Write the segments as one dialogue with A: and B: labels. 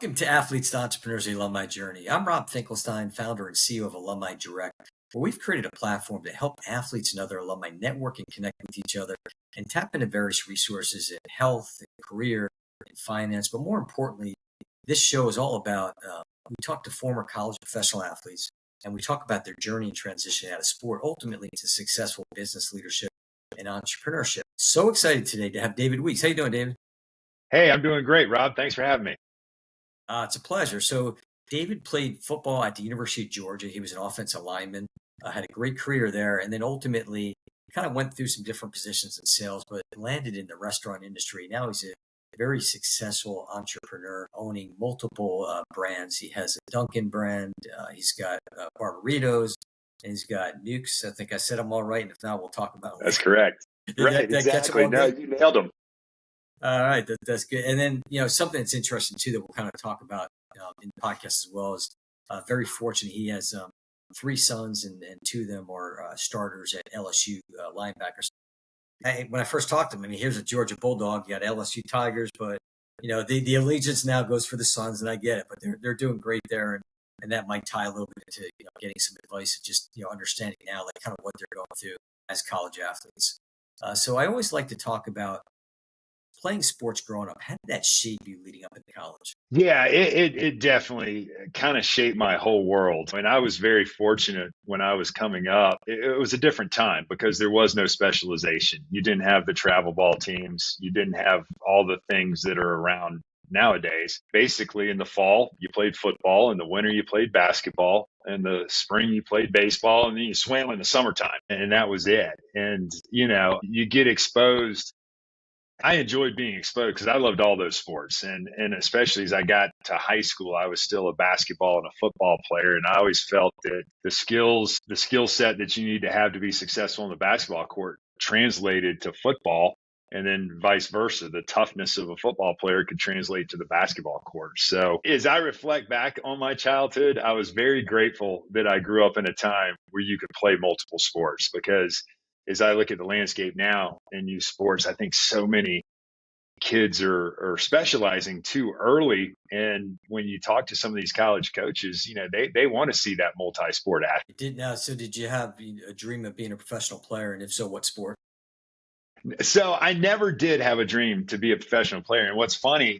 A: Welcome to Athletes to Entrepreneurs, the Alumni Journey. I'm Rob Finkelstein, founder and CEO of Alumni Direct, where we've created a platform to help athletes and other alumni network and connect with each other and tap into various resources in health, in career, in finance. But more importantly, this show is all about, we talk to former college professional athletes and we talk about their journey and transition out of sport, ultimately to successful business leadership and entrepreneurship. So excited today to have David Weeks. How you doing, David?
B: Hey, I'm doing great, Rob. Thanks for having me.
A: It's a pleasure. So David played football at the University of Georgia. He was an offensive lineman, had a great career there, and then ultimately kind of went through some different positions in sales, but landed in the restaurant industry. Now he's a very successful entrepreneur owning multiple brands. He has a Dunkin' brand. He's got Barbaritos, and he's got Nukes. I think I said them all right, and if not, we'll talk about it
B: That's
A: later.
B: correct. Right,
A: That catch 'em
B: exactly.
A: all
B: No,
A: good?
B: you nailed them.
A: All right, that's good. And then, something that's interesting too that we'll kind of talk about in the podcast as well is very fortunate. He has three sons, and two of them are starters at LSU linebackers. When I first talked to him, here's a Georgia Bulldog, you got LSU Tigers, but the allegiance now goes for the sons, and I get it. But they're doing great there, and that might tie a little bit into getting some advice and just understanding now like kind of what they're going through as college athletes. So I always like to talk about playing sports growing up. How did that shape you leading up into college?
B: Yeah, it definitely kind of shaped my whole world. I mean, I was very fortunate when I was coming up. It was a different time because there was no specialization. You didn't have the travel ball teams. You didn't have all the things that are around nowadays. Basically, in the fall, you played football. In the winter, you played basketball. In the spring, you played baseball. And then you swam in the summertime. And that was it. And, you get exposed. I enjoyed being exposed because I loved all those sports. And especially as I got to high school, I was still a basketball and a football player. And I always felt that the skill set that you need to be successful in the basketball court translated to football. And then vice versa, the toughness of a football player could translate to the basketball court. So as I reflect back on my childhood, I was very grateful that I grew up in a time where you could play multiple sports, because as I look at the landscape now in youth sports, I think so many kids are specializing too early. And when you talk to some of these college coaches, they want to see that multi-sport athlete.
A: So did you have a dream of being a professional player? And if so, what sport?
B: So I never did have a dream to be a professional player. And what's funny,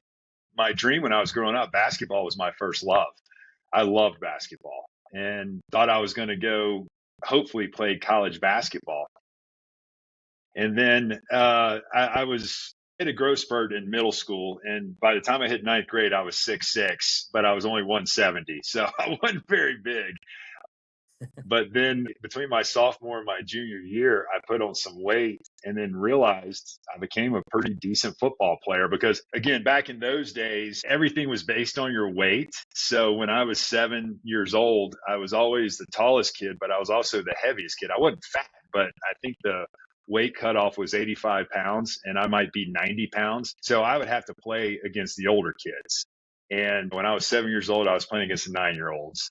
B: my dream when I was growing up, basketball was my first love. I loved basketball and thought I was going to go hopefully play college basketball. And then I was hit a growth spurt in middle school. And by the time I hit ninth grade, I was 6'6", but I was only 170. So I wasn't very big. But then between my sophomore and my junior year, I put on some weight and then realized I became a pretty decent football player because, again, back in those days, everything was based on your weight. So when I was 7 years old, I was always the tallest kid, but I was also the heaviest kid. I wasn't fat, but I think the weight cutoff was 85 pounds and I might be 90 pounds. So I would have to play against the older kids. And when I was 7 years old, I was playing against the 9-year-olds.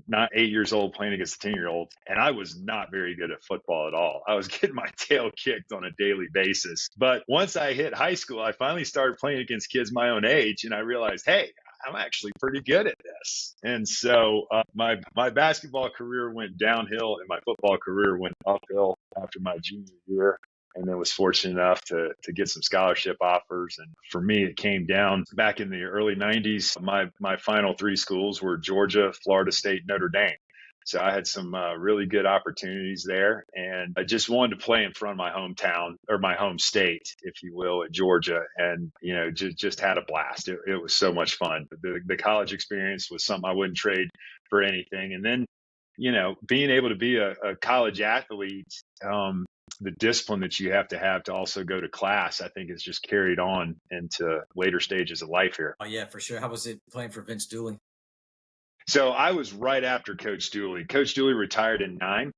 B: Not 8 years old playing against the 10-year-olds. And I was not very good at football at all. I was getting my tail kicked on a daily basis. But once I hit high school, I finally started playing against kids my own age. And I realized, hey, I'm actually pretty good at this. And so my basketball career went downhill and my football career went uphill after my junior year. And then was fortunate enough to get some scholarship offers. And for me, it came down back in the early 90s. My final three schools were Georgia, Florida State, Notre Dame. So I had some really good opportunities there. And I just wanted to play in front of my hometown, or my home state, if you will, at Georgia. And, just had a blast. It was so much fun. The college experience was something I wouldn't trade for anything. And then, being able to be a college athlete, the discipline that you have to also go to class, I think is just carried on into later stages of life here.
A: Oh yeah, for sure. How was it playing for Vince Dooley?
B: So I was right after Coach Dooley. Coach Dooley retired in 9.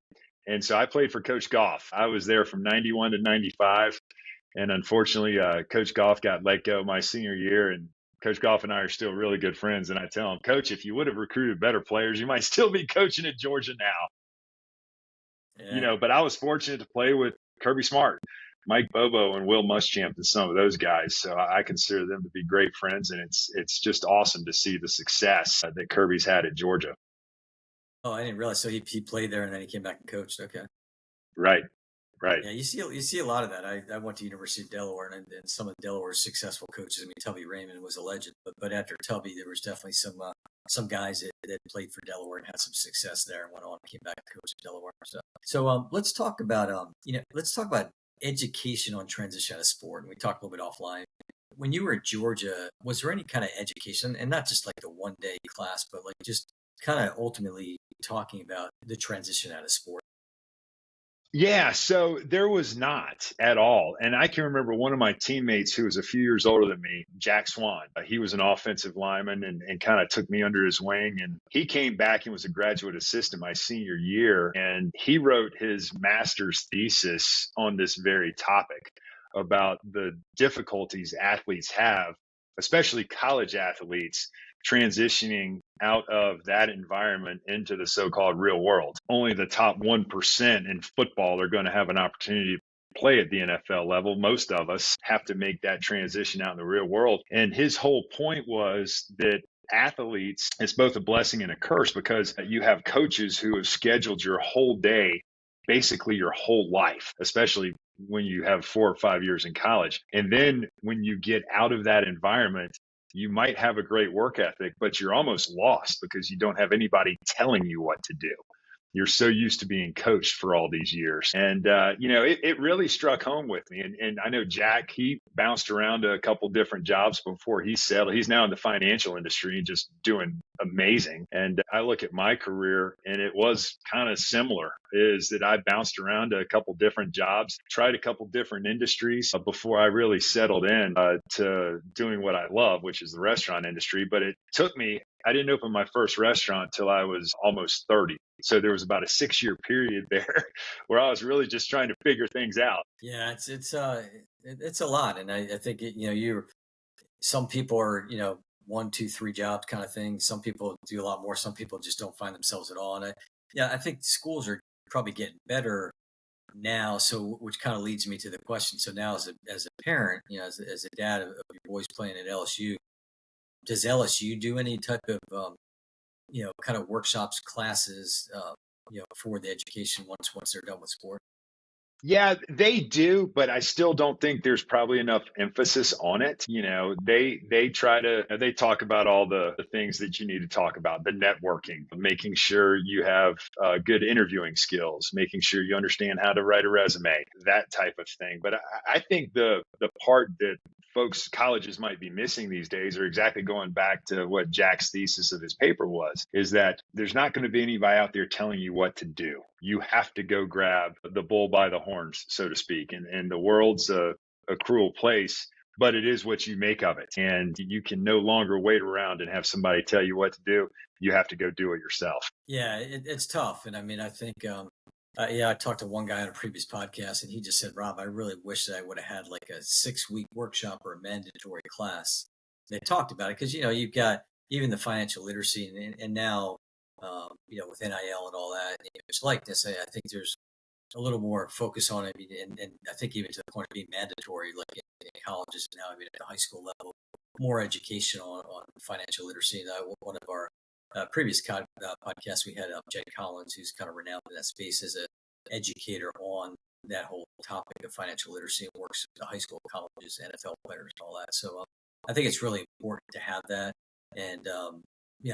B: And so I played for Coach Goff. I was there from 91 to 95. And unfortunately, Coach Goff got let go my senior year. And Coach Goff and I are still really good friends. And I tell him, Coach, if you would have recruited better players, you might still be coaching at Georgia now.
A: Yeah.
B: But I was fortunate to play with Kirby Smart. Mike Bobo and Will Muschamp and some of those guys. So I consider them to be great friends, and it's just awesome to see the success that Kirby's had at Georgia.
A: Oh, I didn't realize. So he played there and then he came back and coached. Okay.
B: Right, right.
A: Yeah, you see a lot of that. I went to University of Delaware, and some of Delaware's successful coaches. I mean, Tubby Raymond was a legend, but after Tubby, there was definitely some guys that played for Delaware and had some success there, and went on and came back and coached at Delaware. So let's talk about let's talk about education on transition out of sport. And we talked a little bit offline. When you were at Georgia, was there any kind of education, and not just like the 1 day class, but like just kind of ultimately talking about the transition out of sport?
B: Yeah, so there was not at all. And I can remember one of my teammates who was a few years older than me, Jack Swan. He was an offensive lineman and kind of took me under his wing. And he came back and was a graduate assistant my senior year. And he wrote his master's thesis on this very topic about the difficulties athletes have, especially college athletes, transitioning out of that environment into the so-called real world. Only the top 1% in football are going to have an opportunity to play at the NFL level. Most of us have to make that transition out in the real world. And his whole point was that athletes, it's both a blessing and a curse because you have coaches who have scheduled your whole day, basically your whole life, especially when you have 4 or 5 years in college. And then when you get out of that environment, you might have a great work ethic, but you're almost lost because you don't have anybody telling you what to do. You're so used to being coached for all these years. And, it really struck home with me. And I know Jack, he bounced around to a couple different jobs before he settled. He's now in the financial industry and just doing amazing. And I look at my career and it was kind of similar, is that I bounced around to a couple different jobs, tried a couple different industries before I really settled in to doing what I love, which is the restaurant industry. But it took me, I didn't open my first restaurant till I was almost 30. So there was about a 6 year period there where I was really just trying to figure things out.
A: Yeah, it's a lot, and I think you some people are 1, 2, 3 jobs kind of thing. Some people do a lot more. Some people just don't find themselves at all. And I think schools are probably getting better now. So which kind of leads me to the question. So now as a parent, as a dad of your boys playing at LSU, does LSU do any type of kind of workshops, classes, for the education once they're done with sport?
B: Yeah, they do, but I still don't think there's probably enough emphasis on it. They try to they talk about all the things that you need to talk about, the networking, making sure you have good interviewing skills, making sure you understand how to write a resume, that type of thing. But I think the part that colleges might be missing these days are exactly going back to what Jack's thesis of his paper was, is that there's not going to be anybody out there telling you what to do. You have to go grab the bull by the horns, so to speak. And the world's a cruel place, but it is what you make of it. And you can no longer wait around and have somebody tell you what to do. You have to go do it yourself.
A: Yeah, it's tough. And I mean, I think, I talked to one guy on a previous podcast and he just said, Rob, I really wish that I would have had like a 6 week workshop or a mandatory class. They talked about it because, you've got even the financial literacy and now, with NIL and all that, image likeness, I think there's a little more focus on it. And I think even to the point of being mandatory, like in colleges and now even at the high school level, more education on financial literacy. And one of our previous podcast, we had Jed Collins, who's kind of renowned in that space as an educator on that whole topic of financial literacy and works with the high school, colleges, NFL players, and all that. So I think it's really important to have that. And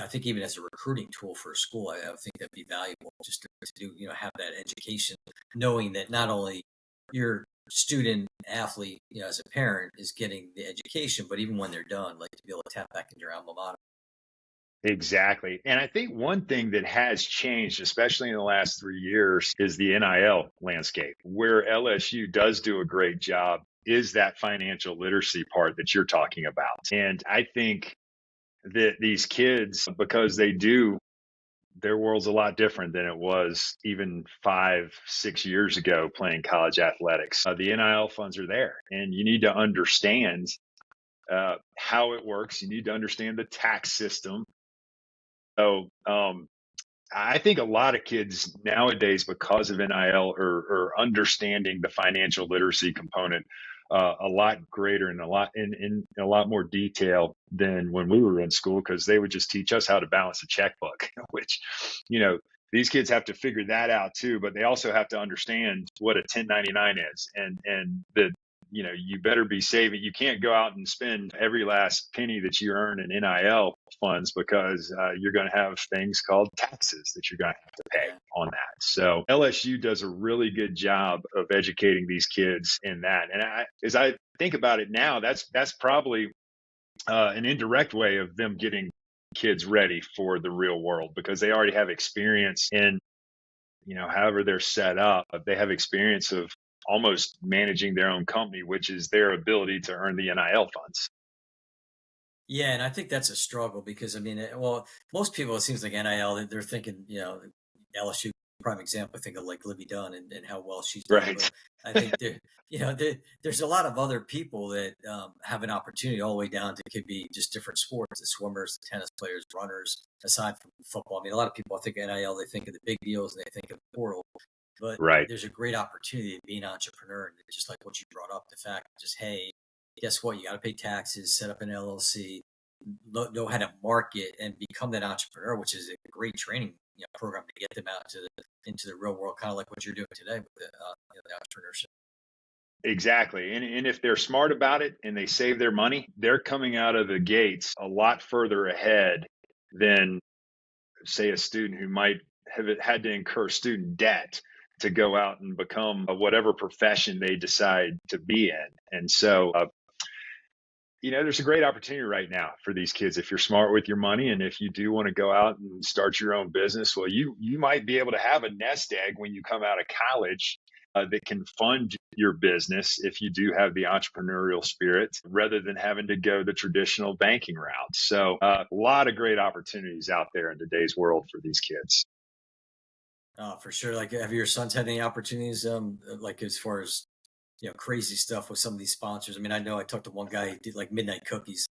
A: I think even as a recruiting tool for a school, I think that'd be valuable just to do, have that education, knowing that not only your student athlete, as a parent is getting the education, but even when they're done, like to be able to tap back into your alma mater.
B: Exactly. And I think one thing that has changed, especially in the last 3 years, is the NIL landscape. Where LSU does do a great job is that financial literacy part that you're talking about. And I think that these kids, because their world's a lot different than it was even 5, 6 years ago playing college athletics. The NIL funds are there, and you need to understand how it works. You need to understand the tax system. So I think a lot of kids nowadays, because of NIL, are understanding the financial literacy component a lot greater and in a lot more detail than when we were in school, because they would just teach us how to balance a checkbook, which, you know, these kids have to figure that out too. But they also have to understand what a 1099 is, and the you better be saving. You can't go out and spend every last penny that you earn in NIL funds, because you're going to have things called taxes that you're going to have to pay
A: Yeah.
B: on that. So LSU does a really good job of educating these kids in that. And as I think about it now, that's probably an indirect way of them getting kids ready for the real world, because they already have experience in, however they're set up. They have experience of almost managing their own company, which is their ability to earn the NIL funds.
A: Yeah, and I think that's a struggle because I mean, well, most people it seems like NIL they're thinking, LSU prime example. I think of like Libby Dunn and how well she's done,
B: Right.
A: but I think there's a lot of other people that have an opportunity all the way down to could be just different sports, the swimmers, the tennis players, runners. Aside from football, I mean, a lot of people I think NIL they think of the big deals and they think of the portal, but
B: Right.
A: there's a great opportunity to be an entrepreneur, and just like what you brought up, the fact just hey, guess what? You got to pay taxes, set up an LLC, know how to market, and become that entrepreneur, which is a great training program to get them out into the real world, kind of like what you're doing today with the entrepreneurship.
B: Exactly. And if they're smart about it and they save their money, they're coming out of the gates a lot further ahead than, say, a student who might have had to incur student debt to go out and become whatever profession they decide to be in. And so, there's a great opportunity right now for these kids if you're smart with your money, and if you do want to go out and start your own business. Well, you might be able to have a nest egg when you come out of college that can fund your business if you do have the entrepreneurial spirit, rather than having to go the traditional banking route. So a lot of great opportunities out there in today's world for these kids.
A: For sure. Like, have your sons had any opportunities, like as far as crazy stuff with some of these sponsors? I mean, I know I talked to one guy who did like midnight cookies.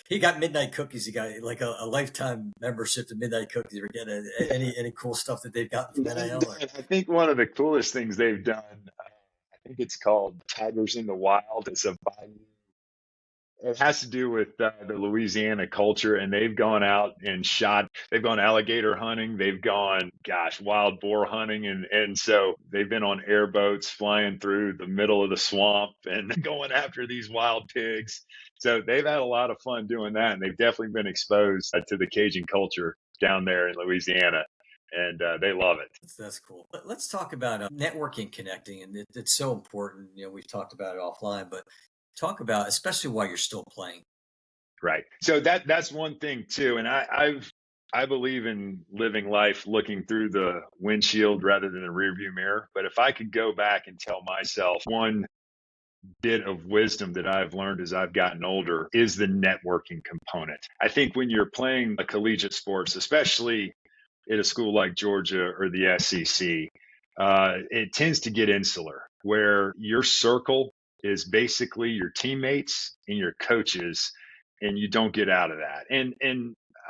A: He got midnight cookies. He got like a lifetime membership to midnight cookies. Or get any cool stuff that they've gotten from NIL? Or?
B: I think one of the coolest things they've done, I think it's called Tigers in the Wild. It's a It has to do with the Louisiana culture, and they've gone out and shot. They've gone alligator hunting. They've gone, gosh, wild boar hunting, and so they've been on airboats flying through the middle of the swamp and going after these wild pigs. So they've had a lot of fun doing that, and they've definitely been exposed to the Cajun culture down there in Louisiana, and they love it.
A: That's cool. Let's talk about networking, connecting, and it's so important. We've talked about it offline, but talk about especially while you're still playing.
B: Right. So that's one thing too. And I believe in living life looking through the windshield rather than the rearview mirror. But if I could go back and tell myself one bit of wisdom that I've learned as I've gotten older, is the networking component. I think when you're playing a collegiate sports, especially at a school like Georgia or the SEC, it tends to get insular, where your circle is basically your teammates and your coaches, and you don't get out of that. And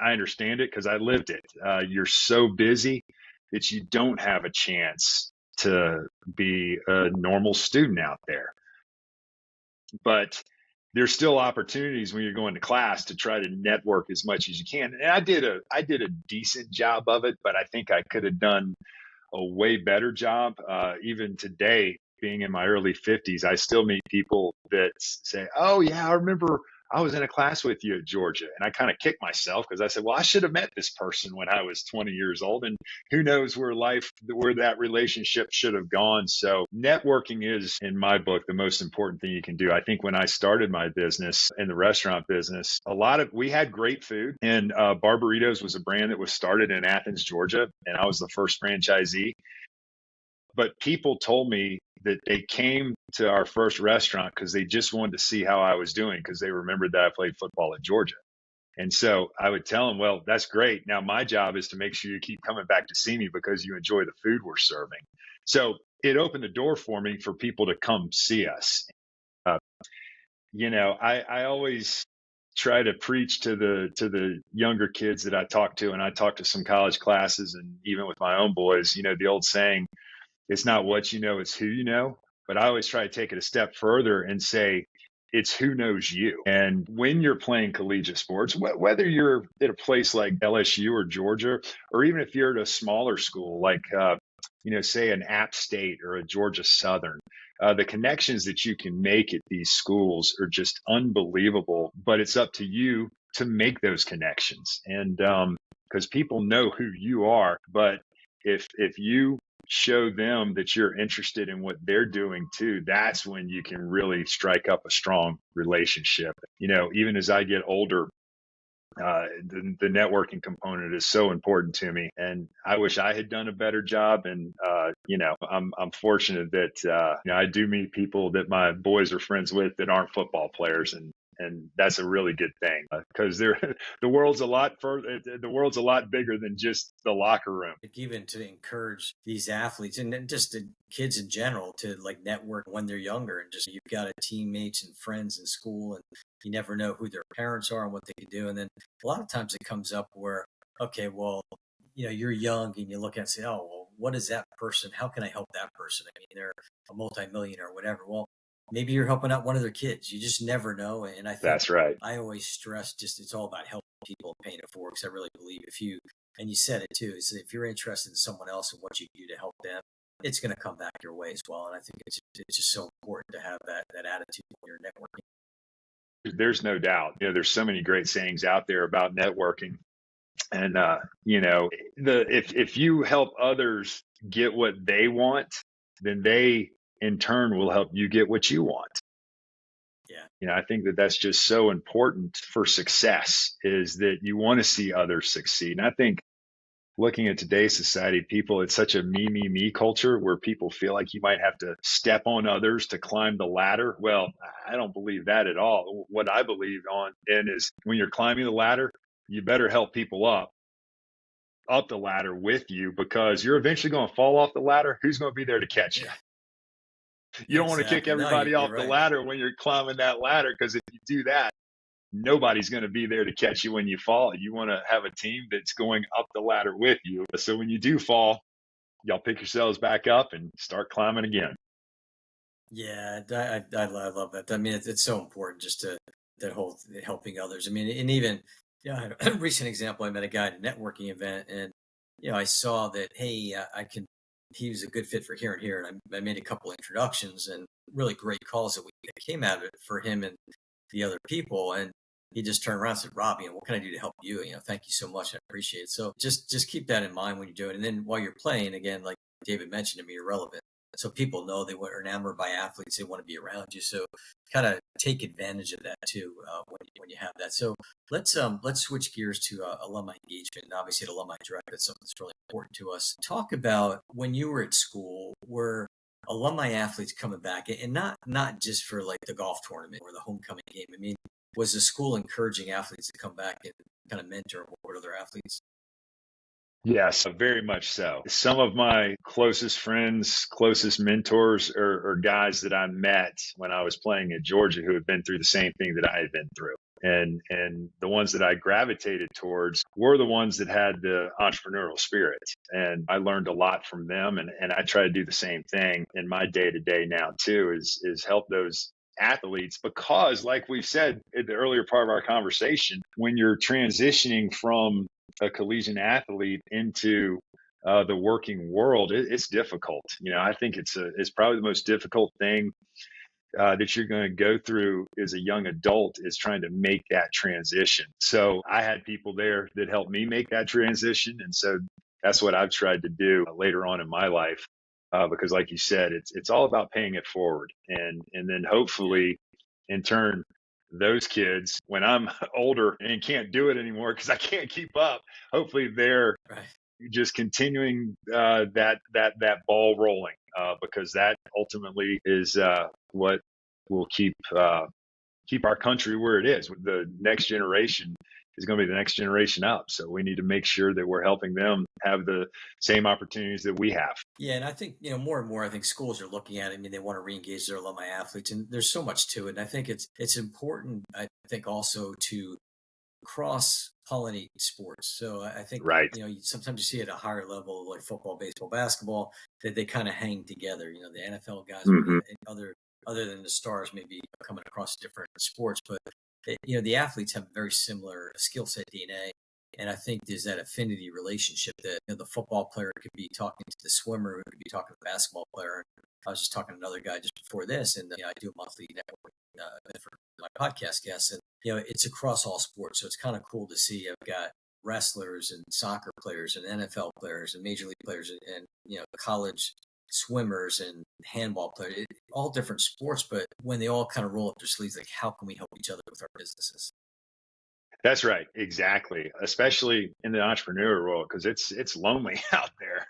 B: I understand it because I lived it. You're so busy that you don't have a chance to be a normal student out there. But there's still opportunities when you're going to class to try to network as much as you can. And I did a decent job of it, but I think I could have done a way better job. Even today, being in my early 50s, I still meet people that say, "Oh yeah, I remember I was in a class with you at Georgia," and I kind of kick myself because I said, "Well, I should have met this person when I was 20 years old," and who knows where that relationship should have gone. So networking is, in my book, the most important thing you can do. I think when I started my business in the restaurant business, we had great food, and Barbaritos was a brand that was started in Athens, Georgia, and I was the first franchisee. But people told me that they came to our first restaurant because they just wanted to see how I was doing, because they remembered that I played football at Georgia. And so I would tell them, well, that's great. Now my job is to make sure you keep coming back to see me because you enjoy the food we're serving. So it opened the door for me for people to come see us. I always try to preach to the younger kids that I talk to, and I talk to some college classes, and even with my own boys, the old saying, it's not what you know, it's who you know. But I always try to take it a step further and say, it's who knows you. And when you're playing collegiate sports, whether you're at a place like LSU or Georgia, or even if you're at a smaller school like, say an App State or a Georgia Southern, the connections that you can make at these schools are just unbelievable. But it's up to you to make those connections. And because people know who you are, but if you show them that you're interested in what they're doing too, that's when you can really strike up a strong relationship. Even as I get older, the networking component is so important to me, and I wish I had done a better job. And I'm fortunate that I do meet people that my boys are friends with that aren't football players, and that's a really good thing, because the world's a lot further. The world's a lot bigger than just the locker room.
A: Even to encourage these athletes and then just the kids in general to like network when they're younger, and just you've got a teammates and friends in school, and you never know who their parents are and what they can do. And then a lot of times it comes up where, okay, well, you're young and you look at and say, oh, well, what is that person? How can I help that person? I mean, they're a multimillionaire or whatever. Well, maybe you're helping out one of their kids. You just never know. And I think
B: That's right.
A: I always stress just it's all about helping people and paying it forward, because I really believe and you said it too, is if you're interested in someone else and what you do to help them, it's going to come back your way as well. And I think it's just so important to have that attitude when you're networking.
B: There's no doubt. There's so many great sayings out there about networking. And, if you help others get what they want, then they in turn will help you get what you want.
A: Yeah.
B: I think that that's just so important for success, is that you want to see others succeed. And I think looking at today's society, it's such a me culture where people feel like you might have to step on others to climb the ladder. Well, I don't believe that at all. What I believe is when you're climbing the ladder, you better help people up the ladder with you, because you're eventually going to fall off the ladder. Who's going to be there to catch you? You don't want to kick everybody off the ladder when you're climbing that ladder, because if you do that, nobody's going to be there to catch you when you fall. You want to have a team that's going up the ladder with you. So when you do fall, y'all pick yourselves back up and start climbing again.
A: Yeah, I love that. I mean, it's so important just to that whole helping others. I mean, and even I had a recent example. I met a guy at a networking event, and I saw that, hey, he was a good fit for here and here, and I made a couple introductions and really great calls that came out of it for him and the other people. And he just turned around and said, Robbie, what can I do to help you? Thank you so much. I appreciate it. So just keep that in mind when you do it. And then while you're playing, again, like David mentioned to me, you're relevant. So people know they are enamored by athletes. They want to be around you. So kind of take advantage of that too when you have that. So let's switch gears to alumni engagement. And obviously at Alumni Direct, that's something that's really important to us. Talk about when you were at school, were alumni athletes coming back, and not just for like the golf tournament or the homecoming game. I mean, was the school encouraging athletes to come back and kind of mentor what other athletes?
B: Yes, very much so. Some of my closest friends, closest mentors are guys that I met when I was playing at Georgia, who had been through the same thing that I had been through. And the ones that I gravitated towards were the ones that had the entrepreneurial spirit. And I learned a lot from them. And I try to do the same thing in my day to day now too, is help those athletes, because like we've said in the earlier part of our conversation, when you're transitioning from a collegiate athlete into the working world, it's difficult. I think it's probably the most difficult thing that you're going to go through as a young adult, is trying to make that transition. So I had people there that helped me make that transition. And so that's what I've tried to do later on in my life, because like you said, it's all about paying it forward. And then hopefully in turn, those kids, when I'm older and can't do it anymore because I can't keep up, hopefully they're just continuing that ball rolling, because that ultimately is what will keep our country where it is. The next generation is going to be the next generation up. So we need to make sure that we're helping them have the same opportunities that we have.
A: Yeah, and I think more and more. I think schools are looking at it. I mean, they want to reengage their alumni athletes, and there's so much to it. And I think it's important. I think also to cross pollinate sports. So I think
B: Right.
A: sometimes you see at a higher level like football, baseball, basketball that they kind of hang together. The NFL guys,
B: Hmm.
A: other than the stars, maybe coming across different sports, but the athletes have a very similar skill set DNA. And I think there's that affinity relationship that the football player could be talking to the swimmer, who could be talking to the basketball player. I was just talking to another guy just before this, and I do a monthly network for my podcast guests, and it's across all sports. So it's kind of cool to see. I've got wrestlers and soccer players and NFL players and major league players and college swimmers and handball players, all different sports. But when they all kind of roll up their sleeves, like, how can we help each other with our businesses?
B: That's right. Exactly. Especially in the entrepreneur world, because it's lonely out there.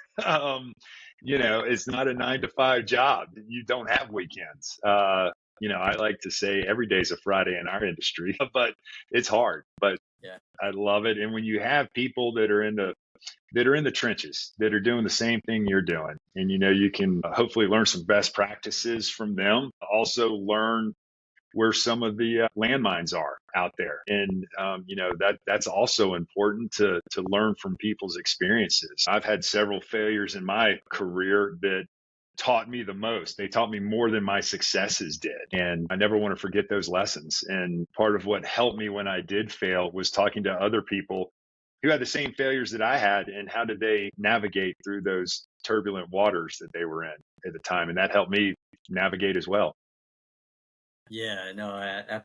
B: It's not a 9 to 5 job. You don't have weekends. I like to say every day's a Friday in our industry, but it's hard. But
A: Yeah.
B: I love it. And when you have people that are in the trenches, that are doing the same thing you're doing, and you can hopefully learn some best practices from them. Also learn where some of the landmines are out there, and that's also important to learn from people's experiences. I've had several failures in my career that taught me the most. They taught me more than my successes did, and I never want to forget those lessons. And part of what helped me when I did fail was talking to other people who had the same failures that I had, and how did they navigate through those turbulent waters that they were in at the time, and that helped me navigate as well.
A: Yeah, no,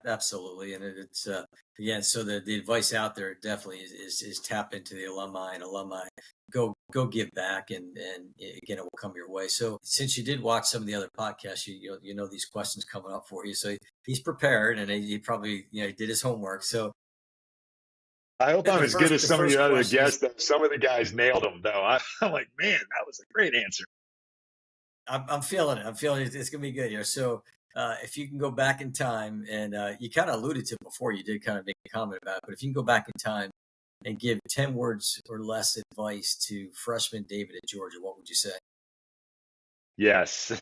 A: absolutely, and it's again. So the advice out there definitely is tap into the alumni, and alumni go give back, and again, it will come your way. So since you did watch some of the other podcasts, you know these questions coming up for you. So he's prepared, and he probably he did his homework. So
B: I hope I'm
A: the
B: as good
A: first
B: as
A: the
B: some of the
A: first
B: other
A: question is,
B: guests. Some of the guys nailed them, though. I'm like, man, that was a great answer.
A: I'm feeling it. I'm feeling it. It's gonna be good here. So if you can go back in time, and you kind of alluded to it before, you did kind of make a comment about it, but if you can go back in time and give 10 words or less advice to freshman David at Georgia, what would you say?
B: Yes,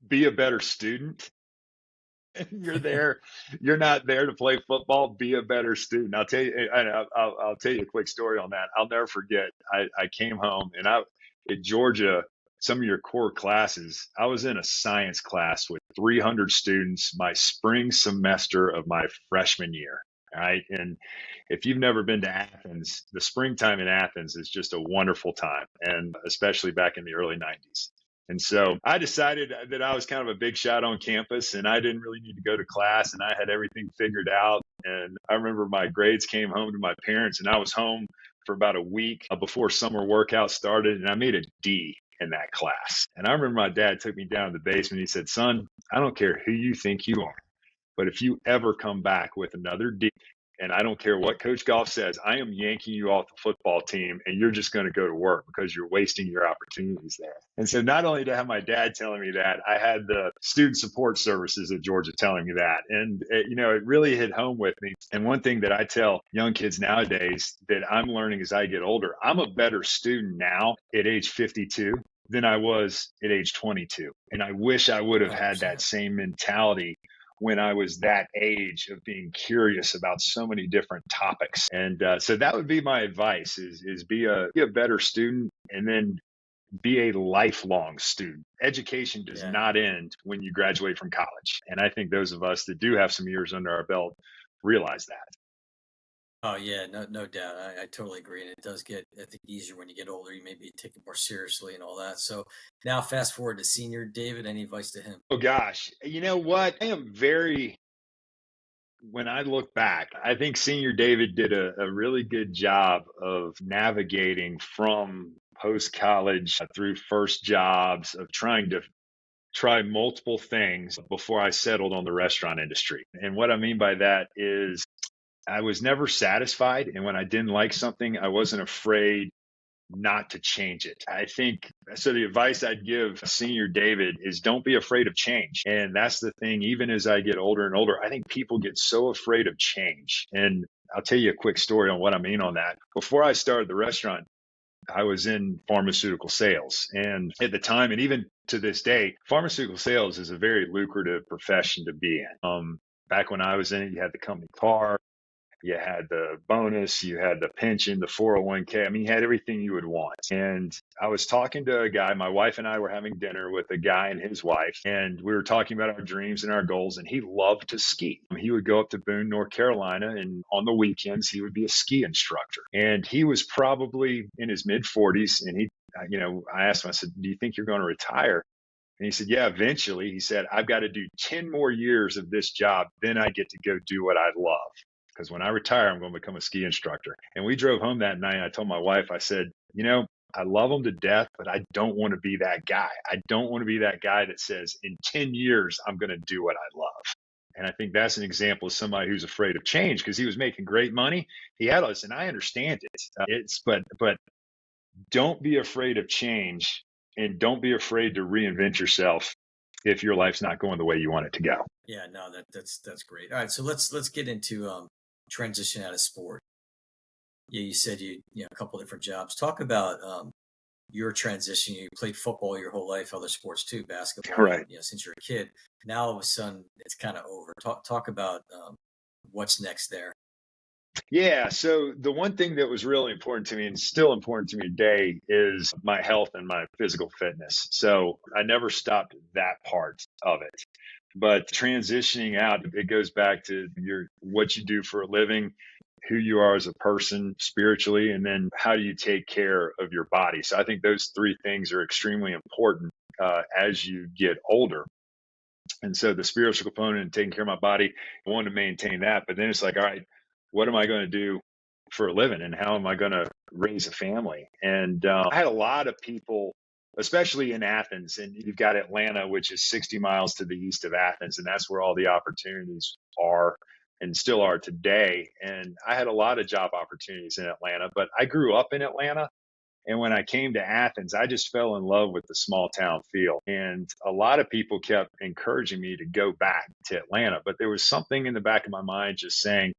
B: be a better student. You're there. You're not there to play football. Be a better student. I'll tell you. I'll tell you a quick story on that. I'll never forget. I came home, and at Georgia, some of your core classes. I was in a science class with 300 students my spring semester of my freshman year. All right, and if you've never been to Athens, the springtime in Athens is just a wonderful time, and especially back in the early 90s. And so I decided that I was kind of a big shot on campus, and I didn't really need to go to class, and I had everything figured out. And I remember my grades came home to my parents, and I was home for about a week before summer workout started, and I made a D in that class. And I remember my dad took me down to the basement. He said, "Son, I don't care who you think you are, but if you ever come back with another D, and I don't care what Coach Golf says, I am yanking you off the football team, and you're just going to go to work because you're wasting your opportunities there." And so not only to have my dad telling me that, I had the student support services at Georgia telling me that. And it really hit home with me. And one thing that I tell young kids nowadays that I'm learning as I get older, I'm a better student now at age 52 than I was at age 22. And I wish I would have had that
A: 100%.
B: same mentality when I was that age of being curious about so many different topics. And so that would be my advice: is be a better student, and then be a lifelong student. Education does
A: Yeah.
B: not end when you graduate from college. And I think those of us that do have some years under our belt realize that.
A: Oh yeah, no doubt. I totally agree, and it does get, I think, easier when you get older. You maybe take it more seriously and all that. So now, fast forward to senior David. Any advice to him?
B: Oh gosh, you know what? When I look back, I think Senior David did a really good job of navigating from post college through first jobs, of trying to try multiple things before I settled on the restaurant industry. And what I mean by that is I was never satisfied. And when I didn't like something, I wasn't afraid not to change it. I think so. The advice I'd give Senior David is don't be afraid of change. And that's the thing, even as I get older and older, I think people get so afraid of change. And I'll tell you a quick story on what I mean on that. Before I started the restaurant, I was in pharmaceutical sales. And at the time, and even to this day, pharmaceutical sales is a very lucrative profession to be in. Back when I was in it, you had the company car, you had the bonus, you had the pension, the 401k. I mean, you had everything you would want. And I was talking to a guy, my wife and I were having dinner with a guy and his wife, and we were talking about our dreams and our goals. And he loved to ski. He would go up to Boone, North Carolina, and on the weekends, he would be a ski instructor. And he was probably in his mid 40s. And I asked him, I said, do you think you're going to retire? And he said, yeah, eventually. He said, I've got to do 10 more years of this job. Then I get to go do what I love. Because when I retire, I'm going to become a ski instructor. And we drove home that night. And I told my wife, I said, I love him to death, but I don't want to be that guy. I don't want to be that guy that says, in 10 years, I'm going to do what I love. And I think that's an example of somebody who's afraid of change, because he was making great money. He had us, and I understand it. But don't be afraid of change, and don't be afraid to reinvent yourself if your life's not going the way you want it to go.
A: Yeah, no, that's great. All right, so let's get into transition out of sport. Yeah, you said a couple different jobs. Talk about your transition. You played football your whole life, other sports too, basketball.
B: Right.
A: Since you're a kid. Now all of a sudden it's kind of over. Talk about what's next there.
B: Yeah. So the one thing that was really important to me, and still important to me today, is my health and my physical fitness. So I never stopped that part of it. But transitioning out, it goes back to what you do for a living, who you are as a person spiritually, and then how do you take care of your body. So I think those three things are extremely important as you get older. And so the spiritual component and taking care of my body, I wanted to maintain that. But then it's like, all right, what am I going to do for a living, and how am I going to raise a family? And I had a lot of people, especially in Athens, and you've got Atlanta, which is 60 miles to the east of Athens, and that's where all the opportunities are and still are today. And I had a lot of job opportunities in Atlanta, but I grew up in Atlanta. And when I came to Athens, I just fell in love with the small town feel. And a lot of people kept encouraging me to go back to Atlanta. But there was something in the back of my mind just saying,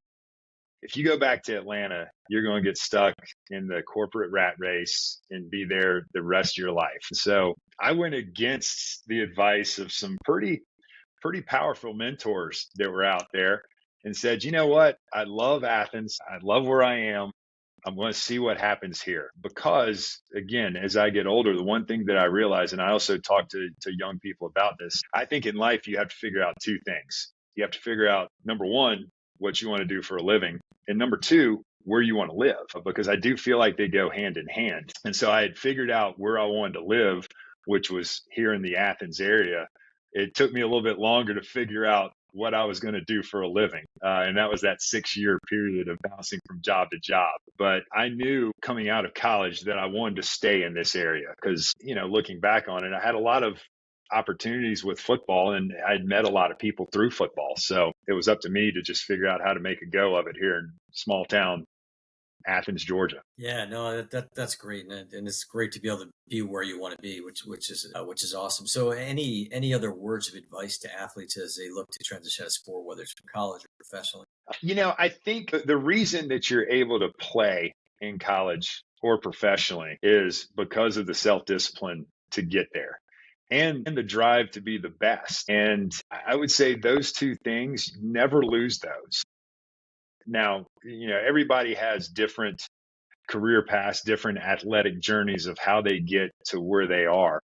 B: if you go back to Atlanta, you're going to get stuck in the corporate rat race and be there the rest of your life. So I went against the advice of some pretty powerful mentors that were out there and said, you know what? I love Athens. I love where I am. I'm going to see what happens here. Because again, as I get older, the one thing that I realize, and I also talk to young people about this, I think in life, you have to figure out two things. You have to figure out, number one, what you want to do for a living. And number two, where you want to live, because I do feel like they go hand in hand. And so I had figured out where I wanted to live, which was here in the Athens area. It took me a little bit longer to figure out what I was going to do for a living. And that was that 6-year period of bouncing from job to job. But I knew coming out of college that I wanted to stay in this area because, looking back on it, I had a lot of opportunities with football, and I'd met a lot of people through football. So it was up to me to just figure out how to make a go of it here in small town Athens, Georgia.
A: Yeah, no, that's great, and it's great to be able to be where you want to be, which is awesome. So, any other words of advice to athletes as they look to transition out of sport, whether it's from college or professionally?
B: I think the reason that you're able to play in college or professionally is because of the self-discipline to get there and the drive to be the best. And I would say those two things, never lose those. Now, everybody has different career paths, different athletic journeys of how they get to where they are.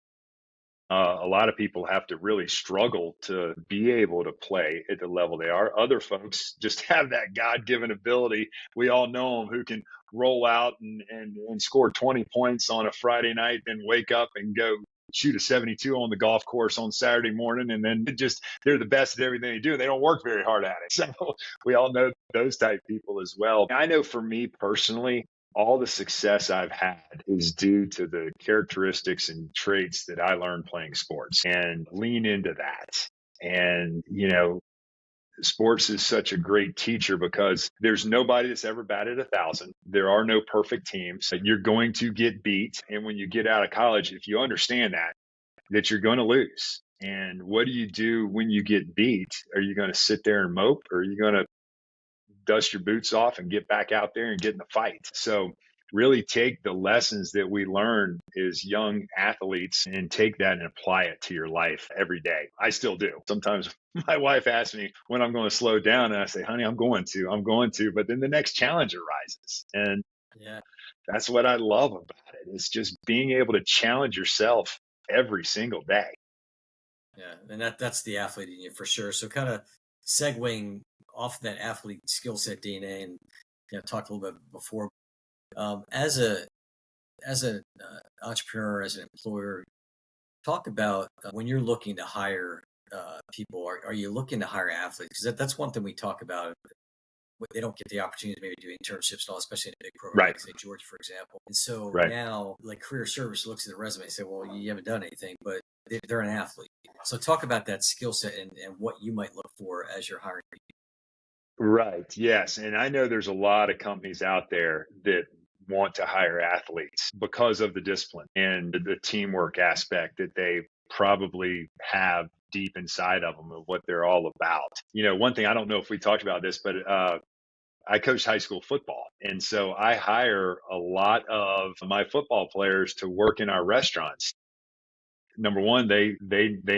B: A lot of people have to really struggle to be able to play at the level they are. Other folks just have that God-given ability. We all know them who can roll out and score 20 points on a Friday night, then wake up and go shoot a 72 on the golf course on Saturday morning. And then they're the best at everything they do. They don't work very hard at it. So we all know those type people as well. I know for me personally, all the success I've had is due to the characteristics and traits that I learned playing sports, and lean into that. And, sports is such a great teacher because there's nobody that's ever batted 1,000. There are no perfect teams. You're going to get beat. And when you get out of college, if you understand that you're going to lose. And what do you do when you get beat? Are you going to sit there and mope, or are you going to dust your boots off and get back out there and get in the fight. So really take the lessons that we learn as young athletes and take that and apply it to your life every day. I still do. Sometimes my wife asks me when I'm going to slow down, and I say, honey, I'm going to. But then the next challenge arises. And
A: Yeah.
B: that's what I love about it. It's just being able to challenge yourself every single day.
A: Yeah. And that's the athlete in you for sure. So kind of segueing off that athlete skill set DNA and talked a little bit before. As a as an entrepreneur, as an employer, talk about when you're looking to hire people. Are you looking to hire athletes? Because that's one thing we talk about. They don't get the opportunity to maybe do internships and all, especially in a big program
B: Right.
A: like St. George, for example. And so
B: Right.
A: now, like career service looks at the resume and say, "Well, you haven't done anything," but they're an athlete. So talk about that skill set and what you might look for as you're hiring people.
B: Right. Yes. And I know there's a lot of companies out there that want to hire athletes because of the discipline and the teamwork aspect that they probably have deep inside of them of what they're all about. One thing, I don't know if we talked about this, but I coach high school football. And so I hire a lot of my football players to work in our restaurants. Number one, they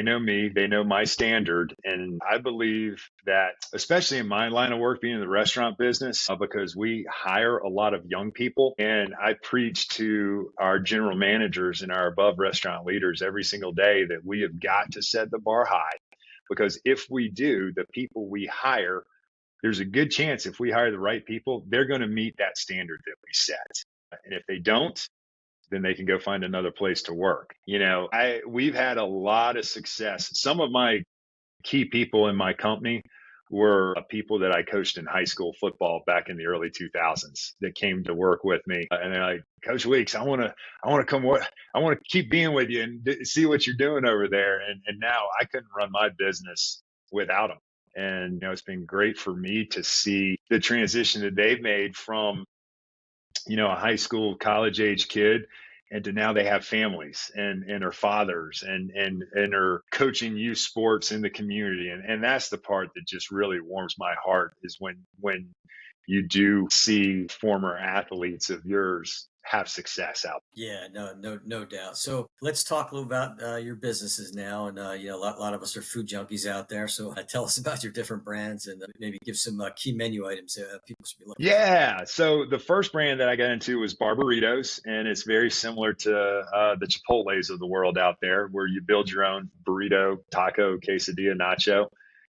B: know me, they know my standard, and I believe that, especially in my line of work, being in the restaurant business, because we hire a lot of young people, and I preach to our general managers and our above restaurant leaders every single day that we have got to set the bar high, because if we do, the people we hire, there's a good chance if we hire the right people, they're going to meet that standard that we set, and if they don't, then they can go find another place to work. We've had a lot of success. Some of my key people in my company were people that I coached in high school football back in the early 2000s that came to work with me, and they're like, Coach Weeks, I want to come work. I want to keep being with you and see what you're doing over there. And now I couldn't run my business without them. And it's been great for me to see the transition that they've made from a high school, college age kid, and to now they have families and are fathers and are coaching youth sports in the community. And that's the part that just really warms my heart is when you do see former athletes of yours have success out.
A: Yeah, no doubt. So let's talk a little about your businesses now, and a lot of us are food junkies out there. So tell us about your different brands, and maybe give some key menu items people should be looking for.
B: Yeah. So the first brand that I got into was Barbaritos, and it's very similar to the Chipotles of the world out there, where you build your own burrito, taco, quesadilla, nacho.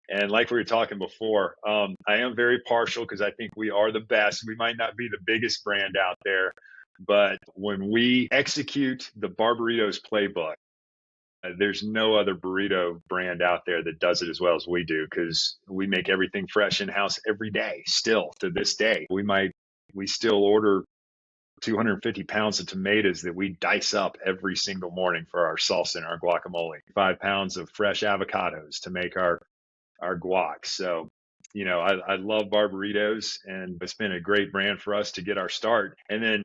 B: And like we were talking before, I am very partial because I think we are the best. We might not be the biggest brand out there, but when we execute the Barbaritos playbook, there's no other burrito brand out there that does it as well as we do because we make everything fresh in house every day. Still to this day, we still order 250 pounds of tomatoes that we dice up every single morning for our salsa and our guacamole. 5 pounds of fresh avocados to make our guac. So, I love Barbaritos, and it's been a great brand for us to get our start. And then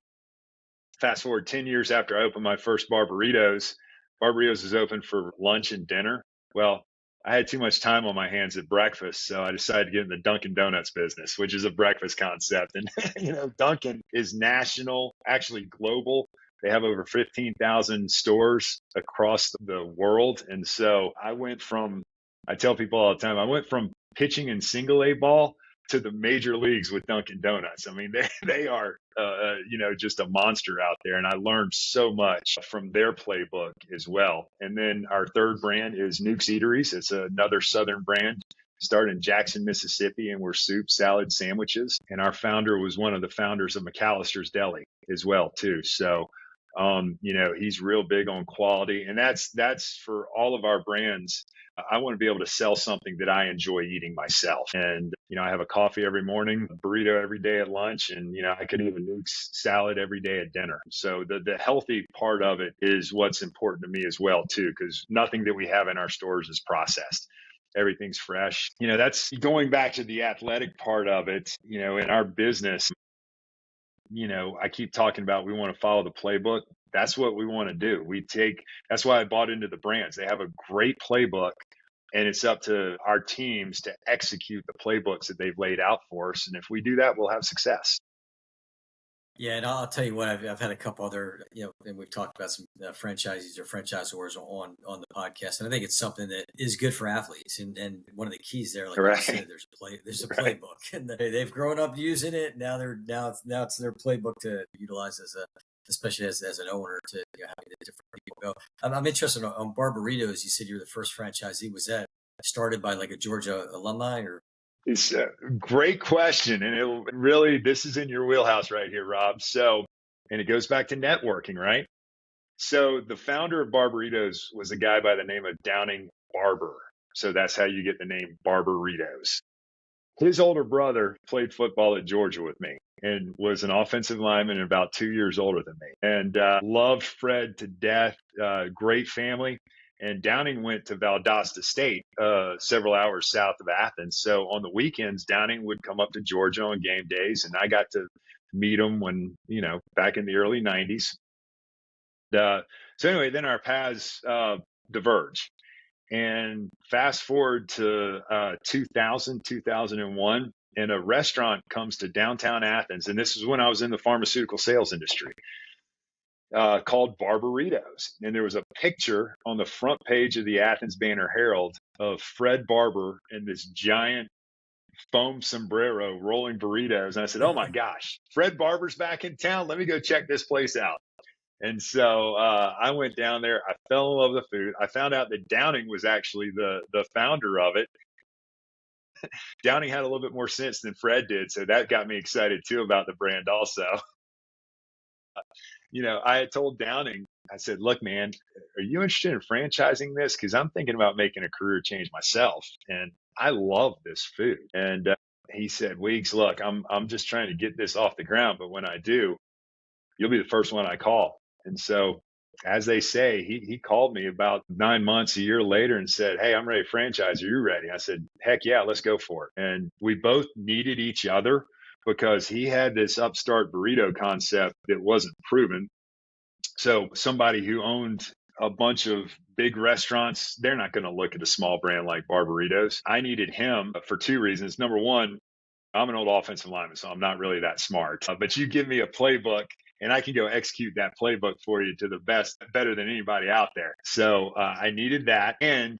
B: fast forward 10 years after I opened my first Barbaritos is open for lunch and dinner. Well, I had too much time on my hands at breakfast, so I decided to get in the Dunkin' Donuts business, which is a breakfast concept. And Dunkin' is national, actually global. They have over 15,000 stores across the world. And so I tell people all the time, I went from pitching in single A ball to the major leagues with Dunkin' Donuts. I mean, they are just a monster out there, and I learned so much from their playbook as well. And then our third brand is Nuke's Eateries. It's another Southern brand. Started in Jackson, Mississippi, and we're soup, salad, sandwiches. And our founder was one of the founders of McAllister's Deli as well too. So he's real big on quality, and that's for all of our brands. I want to be able to sell something that I enjoy eating myself. And, I have a coffee every morning, a burrito every day at lunch, and, I could eat a Nuke's salad every day at dinner. So the healthy part of it is what's important to me as well, too, because nothing that we have in our stores is processed. Everything's fresh. That's going back to the athletic part of it, in our business. I keep talking about we want to follow the playbook. That's what we want to do. That's why I bought into the brands. They have a great playbook, And it's up to our teams to execute the playbooks that they've laid out for us. And if we do that, we'll have success.
A: Yeah, and I'll tell you what, I've had a couple other, and we've talked about some franchisees or franchisors on the podcast, and I think it's something that is good for athletes. And one of the keys there, like you
B: Right.
A: said, there's a
B: Right.
A: playbook, and they've grown up using it. Now it's their playbook to utilize especially as an owner to having the different people go. I'm interested on Barbaritos. You said you're the first franchisee. Was that started by like a Georgia alumni or?
B: It's a great question. And this is in your wheelhouse right here, Rob. So, and it goes back to networking, right? So the founder of Barbaritos was a guy by the name of Downing Barber. So that's how you get the name Barbaritos. His older brother played football at Georgia with me and was an offensive lineman and about 2 years older than me, and loved Fred to death. Great family. And Downing went to Valdosta State, several hours south of Athens. So on the weekends, Downing would come up to Georgia on game days, and I got to meet him when, back in the early 90s. So anyway, then our paths diverged. And fast forward to 2001, and a restaurant comes to downtown Athens. And this is when I was in the pharmaceutical sales industry, called Barbaritos. And there was a picture on the front page of the Athens Banner Herald of Fred Barber in this giant foam sombrero rolling burritos. And I said, oh my gosh, Fred Barber's back in town. Let me go check this place out. And so I went down there. I fell in love with the food. I found out that Downing was actually the founder of it. Downing had a little bit more sense than Fred did. So that got me excited too about the brand also. I had told Downing, I said, look, man, are you interested in franchising this? Because I'm thinking about making a career change myself. And I love this food. And he said, Weeks, look, I'm just trying to get this off the ground. But when I do, you'll be the first one I call. And so, as they say, he called me about 9 months, a year later and said, hey, I'm ready to franchise. Are you ready? I said, heck yeah, let's go for it. And we both needed each other because he had this upstart burrito concept that wasn't proven. So somebody who owned a bunch of big restaurants, they're not going to look at a small brand like Barbaritos. I needed him for two reasons. Number one, I'm an old offensive lineman, so I'm not really that smart. But you give me a playbook and I can go execute that playbook for you to the best, better than anybody out there. So I needed that. And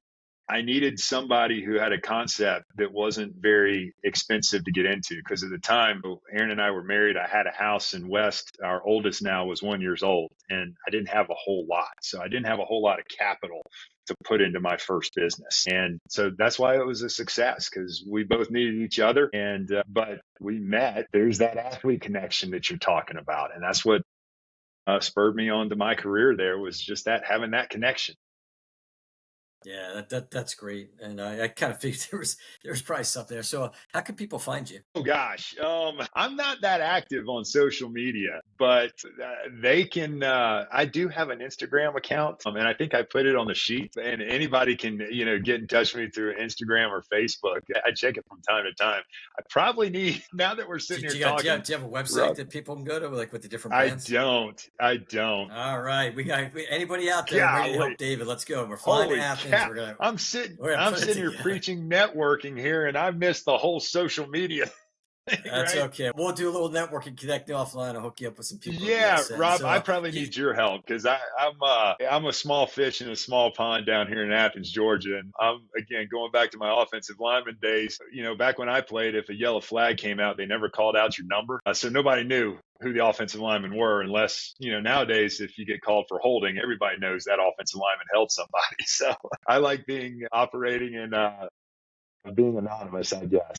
B: I needed somebody who had a concept that wasn't very expensive to get into. Because at the time, Aaron and I were married. I had a house in West. Our oldest now was 1 year old. And I didn't have a whole lot. So I didn't have a whole lot of capital to put into my first business. And so that's why it was a success, because we both needed each other. And, but we met. There's that athlete connection that you're talking about. And that's what spurred me on to my career there, was just having that connection.
A: Yeah, that's great, and I kind of figured there was probably something there. So, how can people find you?
B: Oh gosh, I'm not that active on social media, but they can. I do have an Instagram account, and I think I put it on the sheet. And anybody can, get in touch with me through Instagram or Facebook. I check it from time to time. I probably need, now that we're sitting here talking.
A: Do you have a website that people can go to, like with the different
B: I
A: brands?
B: I don't.
A: All right, we got anybody out there ready to help David? Let's go. We're flying to Athens.
B: I'm sitting here preaching networking here, and I missed the whole social media.
A: That's right? Okay. We'll do a little networking, connect offline. I'll hook you up with some people.
B: Yeah, Rob, I probably need your help, because I'm a small fish in a small pond down here in Athens, Georgia. And I'm, again, going back to my offensive lineman days. Back when I played, if a yellow flag came out, they never called out your number. So nobody knew who the offensive linemen were, unless, nowadays, if you get called for holding, everybody knows that offensive lineman held somebody. So I like operating and being anonymous, I guess.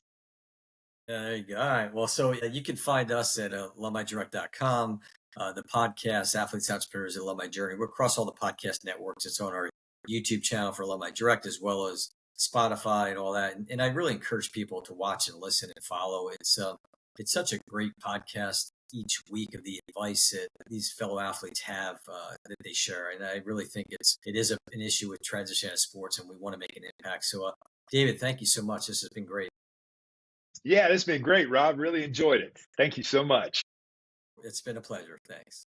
A: There you go. All right. Well, so you can find us at alumnidirect.com, the podcast, Athletes Entrepreneurs, Alumni Journey. We're across all the podcast networks. It's on our YouTube channel for Alumni Direct, as well as Spotify and all that. And I really encourage people to watch and listen and follow. It's such a great podcast each week of the advice that these fellow athletes have that they share. And I really think it is an issue with transition in sports, and we want to make an impact. So, David, thank you so much. This has been great.
B: Yeah, this has been great, Rob. Really enjoyed it. Thank you so much.
A: It's been a pleasure. Thanks.